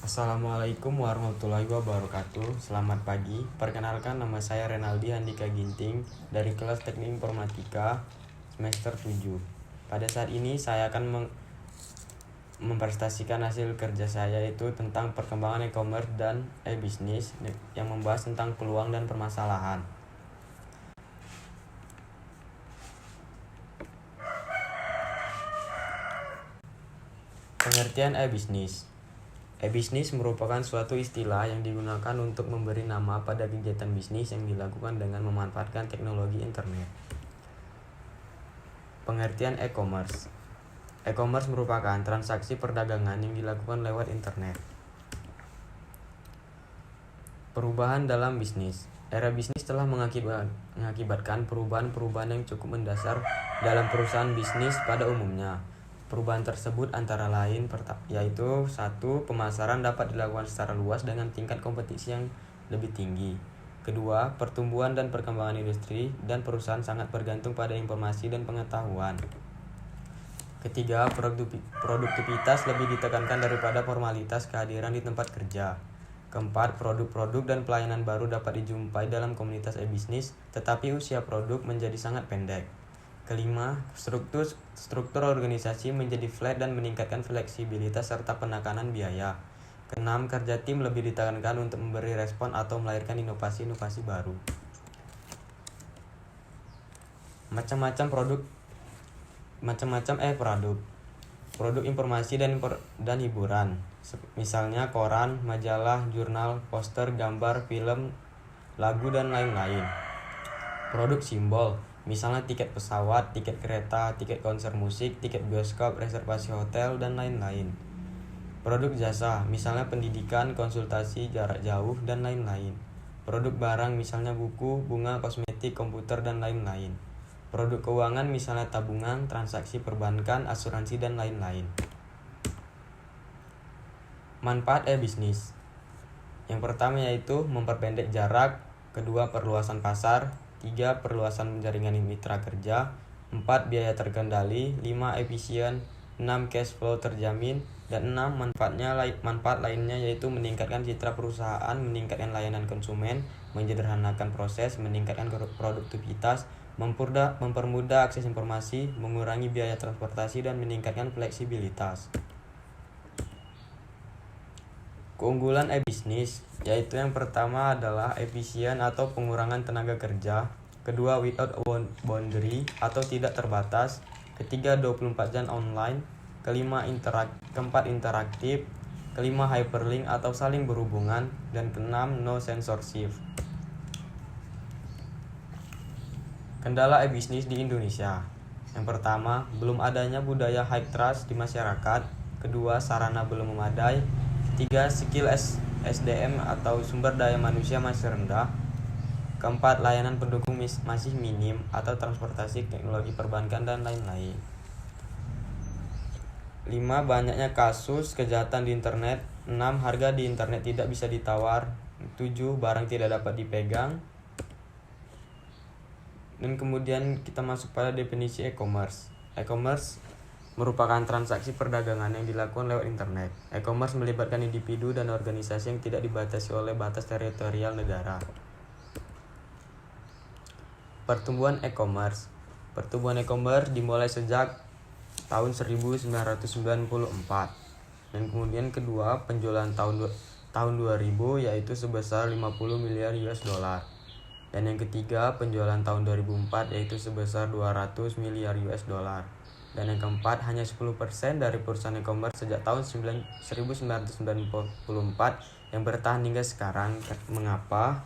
Assalamualaikum warahmatullahi wabarakatuh. Selamat pagi. Perkenalkan, nama saya Renaldi Handika Ginting dari kelas Teknik Informatika semester 7. Pada saat ini saya akan mempresentasikan hasil kerja saya, yaitu tentang perkembangan e-commerce dan e-bisnis yang membahas tentang peluang dan permasalahan. Pengertian e-bisnis. E-bisnis merupakan suatu istilah yang digunakan untuk memberi nama pada kegiatan bisnis yang dilakukan dengan memanfaatkan teknologi internet. Pengertian e-commerce. E-commerce merupakan transaksi perdagangan yang dilakukan lewat internet. Perubahan dalam bisnis. Era bisnis telah mengakibatkan perubahan-perubahan yang cukup mendasar dalam perusahaan bisnis pada umumnya. Perubahan tersebut antara lain yaitu 1. Pemasaran dapat dilakukan secara luas dengan tingkat kompetisi yang lebih tinggi. 2. Pertumbuhan dan perkembangan industri dan perusahaan sangat bergantung pada informasi dan pengetahuan. 3. Produktivitas lebih ditekankan daripada formalitas kehadiran di tempat kerja. 4. Produk-produk dan pelayanan baru dapat dijumpai dalam komunitas e-bisnis, tetapi usia produk menjadi sangat pendek. 5. Struktur organisasi menjadi flat dan meningkatkan fleksibilitas serta penekanan biaya. 6. Kerja tim lebih ditekankan untuk memberi respon atau melahirkan inovasi-inovasi baru. Macam-macam produk. Produk informasi dan hiburan. Misalnya koran, majalah, jurnal, poster, gambar, film, lagu, dan lain-lain. Produk simbol. Misalnya tiket pesawat, tiket kereta, tiket konser musik, tiket bioskop, reservasi hotel, dan lain-lain. Produk jasa, misalnya pendidikan, konsultasi jarak jauh, dan lain-lain. Produk barang, misalnya buku, bunga, kosmetik, komputer, dan lain-lain. Produk keuangan, misalnya tabungan, transaksi perbankan, asuransi, dan lain-lain. Manfaat e-bisnis. Yang pertama yaitu memperpendek jarak. 2. Perluasan pasar. 3. Perluasan jaringan mitra kerja. 4. Biaya terkendali. 5. Efisien. 6. Cash flow terjamin. Dan 6. Manfaat lainnya yaitu meningkatkan citra perusahaan, meningkatkan layanan konsumen, menyederhanakan proses, meningkatkan produktivitas, mempermudah akses informasi, mengurangi biaya transportasi, dan meningkatkan fleksibilitas. Keunggulan e-bisnis yaitu yang pertama adalah efisien atau pengurangan tenaga kerja. 2. Without boundary atau tidak terbatas. 3. 24 jam online. 4. Interaktif. 5. Hyperlink atau saling berhubungan. Dan 6. No censorship. Kendala e-bisnis di Indonesia. Yang pertama, belum adanya budaya high trust di masyarakat. 2. Sarana belum memadai. 3. Skill SDM atau sumber daya manusia masih rendah. 4. Layanan pendukung masih minim atau transportasi, teknologi perbankan, dan lain-lain. 5. Banyaknya kasus kejahatan di internet. 6. Harga di internet tidak bisa ditawar. 7. Barang tidak dapat dipegang. Dan kemudian kita masuk pada definisi e-commerce. E-commerce merupakan transaksi perdagangan yang dilakukan lewat internet. E-commerce melibatkan individu dan organisasi yang tidak dibatasi oleh batas teritorial negara. Pertumbuhan e-commerce. Pertumbuhan e-commerce dimulai sejak tahun 1994. Dan kemudian kedua, penjualan tahun 2000 yaitu sebesar 50 miliar US dollar. Dan yang ketiga, penjualan tahun 2004 yaitu sebesar 200 miliar US dollar. Dan yang keempat, hanya 10% dari perusahaan e-commerce sejak tahun 1994 yang bertahan hingga sekarang. Mengapa?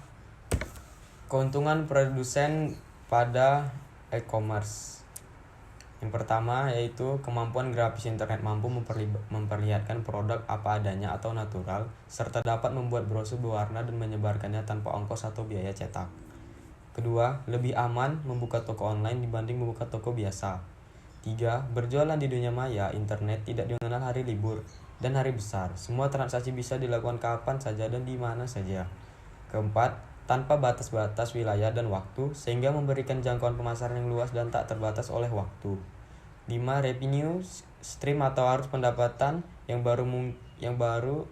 Keuntungan produsen pada e-commerce. Yang pertama yaitu kemampuan grafis internet mampu memperlihatkan produk apa adanya atau natural, serta dapat membuat brosur berwarna dan menyebarkannya tanpa ongkos atau biaya cetak. 2. Lebih aman membuka toko online dibanding membuka toko biasa. 3. Berjualan di dunia maya, internet tidak mengenal hari libur dan hari besar. Semua transaksi bisa dilakukan kapan saja dan di mana saja. 4. Tanpa batas-batas wilayah dan waktu, sehingga memberikan jangkauan pemasaran yang luas dan tak terbatas oleh waktu. 5. Revenue stream atau arus pendapatan yang baru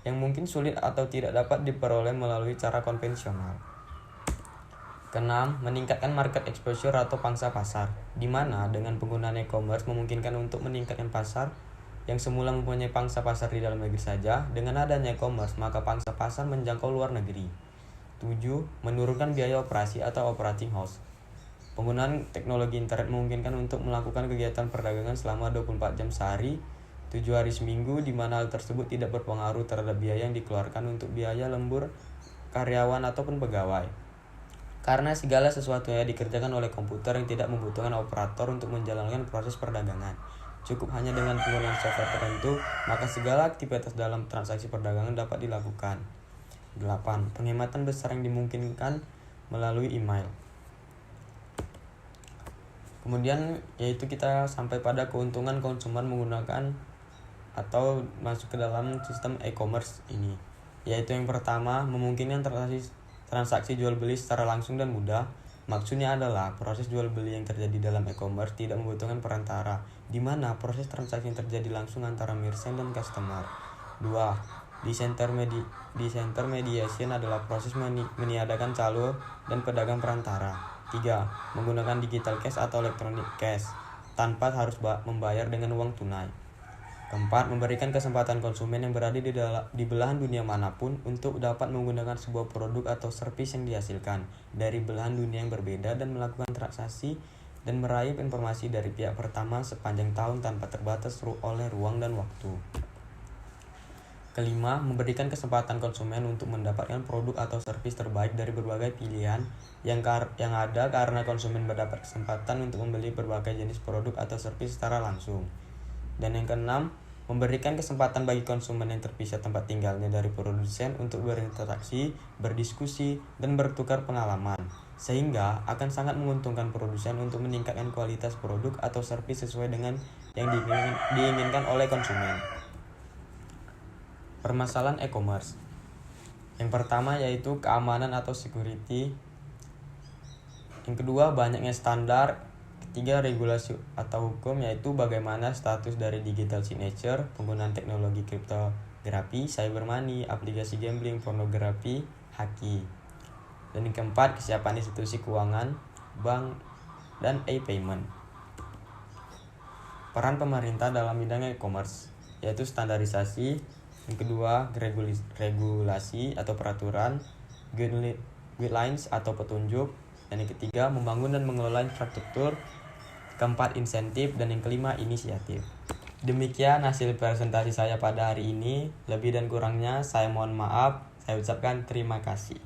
yang mungkin sulit atau tidak dapat diperoleh melalui cara konvensional. Keenam, meningkatkan market exposure atau pangsa pasar, di mana dengan penggunaan e-commerce memungkinkan untuk meningkatkan pasar yang semula mempunyai pangsa pasar di dalam negeri saja. Dengan adanya e-commerce, maka pangsa pasar menjangkau luar negeri. 7. Menurunkan biaya operasi atau operating cost. Penggunaan teknologi internet memungkinkan untuk melakukan kegiatan perdagangan selama 24 jam sehari, 7 hari seminggu, di mana hal tersebut tidak berpengaruh terhadap biaya yang dikeluarkan untuk biaya lembur karyawan ataupun pegawai. Karena segala sesuatunya dikerjakan oleh komputer yang tidak membutuhkan operator untuk menjalankan proses perdagangan. Cukup hanya dengan penggunaan software tertentu, maka segala aktivitas dalam transaksi perdagangan dapat dilakukan. 8. Penghematan besar yang dimungkinkan melalui email. Kemudian yaitu kita sampai pada keuntungan konsumen menggunakan atau masuk ke dalam sistem e-commerce ini. Yaitu yang pertama, memungkinkan transaksi jual beli secara langsung dan mudah. Maksudnya adalah proses jual beli yang terjadi dalam e-commerce tidak membutuhkan perantara, di mana proses transaksi yang terjadi langsung antara merchant dan customer. 2. Disintermediation adalah proses meniadakan calo dan pedagang perantara. 3. Menggunakan digital cash atau electronic cash tanpa harus membayar dengan uang tunai. 4. Memberikan kesempatan konsumen yang berada di belahan dunia manapun untuk dapat menggunakan sebuah produk atau servis yang dihasilkan dari belahan dunia yang berbeda dan melakukan transaksi dan meraih informasi dari pihak pertama sepanjang tahun tanpa terbatas oleh ruang dan waktu. 5. Memberikan kesempatan konsumen untuk mendapatkan produk atau servis terbaik dari berbagai pilihan yang ada karena konsumen mendapat kesempatan untuk membeli berbagai jenis produk atau servis secara langsung. Dan yang keenam, memberikan kesempatan bagi konsumen yang terpisah tempat tinggalnya dari produsen untuk berinteraksi, berdiskusi, dan bertukar pengalaman, sehingga akan sangat menguntungkan produsen untuk meningkatkan kualitas produk atau servis sesuai dengan yang diinginkan oleh konsumen. Permasalahan e-commerce. Yang pertama yaitu keamanan atau security. Yang kedua, banyaknya standar. Ketiga, regulasi atau hukum, yaitu bagaimana status dari digital signature, penggunaan teknologi kriptografi, cyber money, aplikasi gambling, pornografi, haki. Dan yang keempat, kesiapan institusi keuangan, bank, dan e-payment. Peran pemerintah dalam bidang e-commerce, yaitu standarisasi. Yang kedua, regulasi atau peraturan, guidelines atau petunjuk. Dan yang ketiga, membangun dan mengelola infrastruktur. Keempat, insentif. Dan yang kelima, inisiatif. Demikian hasil presentasi saya pada hari ini. Lebih dan kurangnya saya mohon maaf. Saya ucapkan terima kasih.